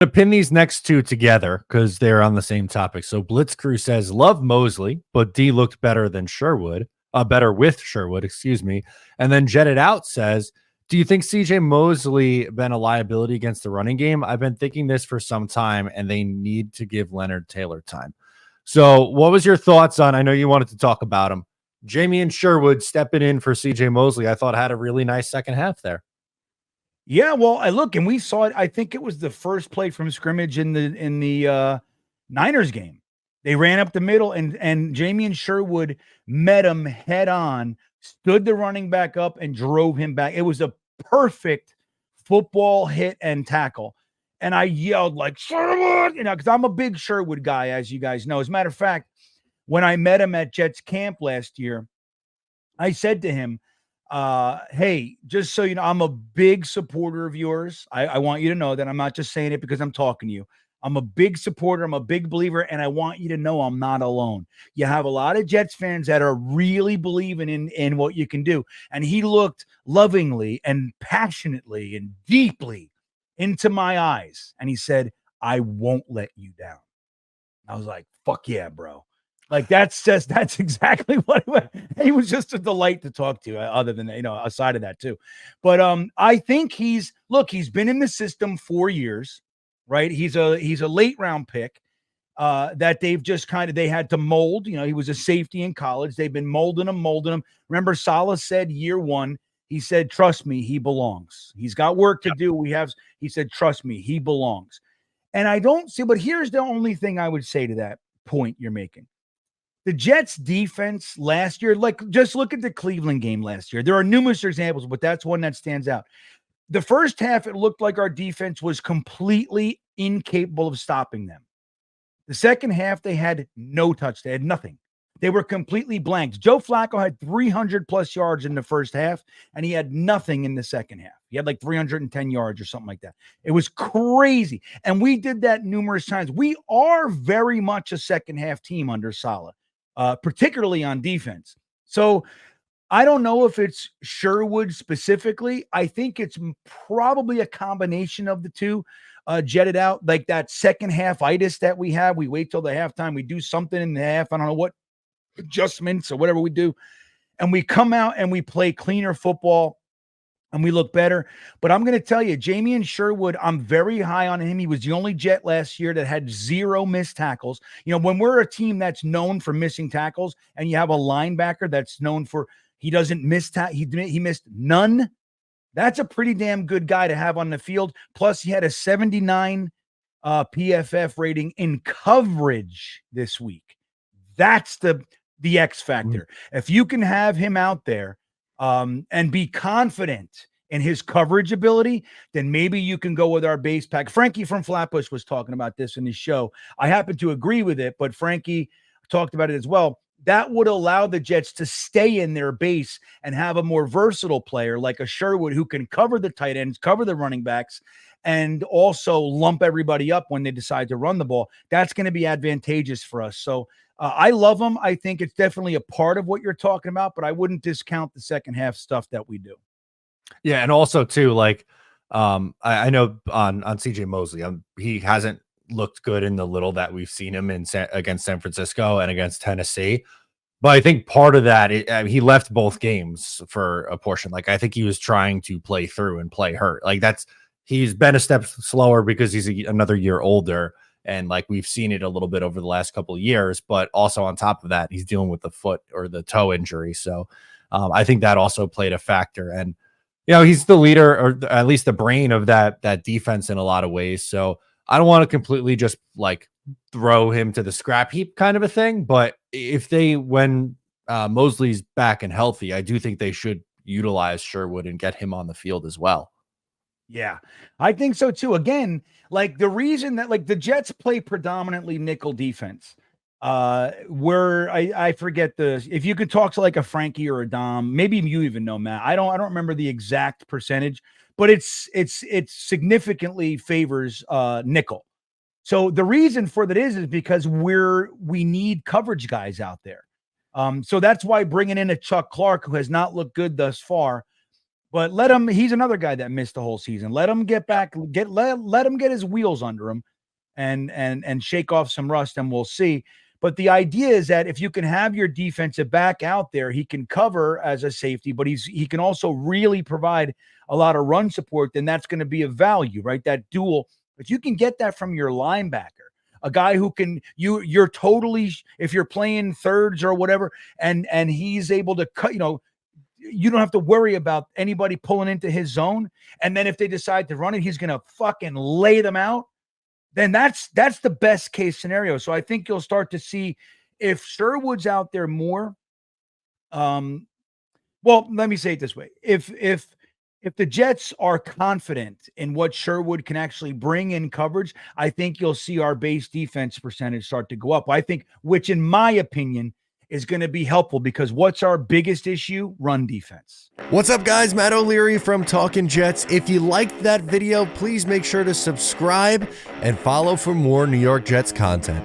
To pin these next two together because they're on the same topic. So Blitz Crew says, love Mosley, but D looked better than Sherwood, better with Sherwood, excuse me. And then Jetted Out says, do you think CJ Mosley been a liability against the running game? I've been thinking this for some time, and they need to give Leonard Taylor time. So what was your thoughts on, I know you wanted to talk about him, Jamien Sherwood stepping in for CJ Mosley? I thought had a really nice second half there. Yeah, well, I look, and we saw it. I think it was the first play from scrimmage in the Niners game. They ran up the middle, and Jamien Sherwood met him head on, stood the running back up, and drove him back. It was a perfect football hit and tackle. And I yelled like Sherwood, because I'm a big Sherwood guy, as you guys know. As a matter of fact, when I met him at Jets camp last year, I said to him, hey, just so you know, I'm a big supporter of yours. I want you to know that I'm not just saying it because I'm talking to you. I'm a big supporter. I'm a big believer, and I want you to know I'm not alone. You have a lot of Jets fans that are really believing in what you can do. And he looked lovingly and passionately and deeply into my eyes, and he said, I won't let you down. I was like, fuck yeah, bro. Like that's exactly what he was. Just a delight to talk to, other than, aside of that too. But I think he's been in the system 4 years, right? He's a late round pick that they've just they had to mold. He was a safety in college. They've been molding him. Remember, Saleh said year one, he said, trust me, he belongs. He's got work to do. He said, trust me, he belongs. And I don't see, but here's the only thing I would say to that point you're making. The Jets defense last year, just look at the Cleveland game last year. There are numerous examples, but that's one that stands out. The first half, it looked like our defense was completely incapable of stopping them. The second half, they had no touch. They had nothing. They were completely blanked. Joe Flacco had 300 plus yards in the first half, and he had nothing in the second half. He had like 310 yards or something like that. It was crazy. And we did that numerous times. We are very much a second half team under Saleh, particularly on defense. So I don't know if it's Sherwood specifically. I think it's probably a combination of the two. Jetted out, like that second half itis that we have. We wait till the halftime. We do something in the half. I don't know what adjustments or whatever we do. And we come out and we play cleaner football and we look better. But I'm going to tell you, Jamien Sherwood, I'm very high on him. He was the only Jet last year that had 0 missed tackles. When we're a team that's known for missing tackles and you have a linebacker that's known for, he doesn't miss, he missed none. That's a pretty damn good guy to have on the field. Plus, he had a 79 PFF rating in coverage this week. That's the X factor. If you can have him out there and be confident in his coverage ability, then maybe you can go with our base pack. Frankie from Flatbush was talking about this in his show. I happen to agree with it, but Frankie talked about it as well. That would allow the Jets to stay in their base and have a more versatile player like a Sherwood who can cover the tight ends, cover the running backs, and also lump everybody up when they decide to run the ball. That's going to be advantageous for us. So I love him. I think it's definitely a part of what you're talking about, but I wouldn't discount the second half stuff that we do. Yeah, and also too, I know on CJ Mosley, he hasn't looked good in the little that we've seen him in against San Francisco and against Tennessee. But I think part of that, he left both games for a portion. I think he was trying to play through and play hurt. He's been a step slower because he's another year older. And we've seen it a little bit over the last couple of years, but also on top of that, he's dealing with the foot or the toe injury. So I think that also played a factor. And, he's the leader, or at least the brain of that defense in a lot of ways. So I don't want to completely just throw him to the scrap heap kind of a thing. But when Mosley's back and healthy, I do think they should utilize Sherwood and get him on the field as well. Yeah, I think so too. Again, the reason that the Jets play predominantly nickel defense, where I forget if you could talk to a Frankie or a Dom, maybe you even know, Matt. I don't remember the exact percentage, but it's significantly favors nickel. So the reason for that is because we need coverage guys out there. So that's why bringing in a Chuck Clark, who has not looked good thus far, But let him. He's another guy that missed the whole season. Let him get back. Let him get his wheels under him, and shake off some rust, and we'll see. But the idea is that if you can have your defensive back out there, he can cover as a safety, but he can also really provide a lot of run support. Then that's going to be a value, right? That dual. But you can get that from your linebacker, a guy who can you're totally, if you're playing thirds or whatever, and he's able to cut. You don't have to worry about anybody pulling into his zone. And then if they decide to run it, he's going to fucking lay them out. Then that's the best case scenario. So I think you'll start to see if Sherwood's out there more. Well, let me say it this way. If the Jets are confident in what Sherwood can actually bring in coverage, I think you'll see our base defense percentage start to go up. I think, which in my opinion is going to be helpful, because what's our biggest issue? Run defense. What's up, guys? Matt O'Leary from Talkin' Jets. If you liked that video, please make sure to subscribe and follow for more New York Jets content.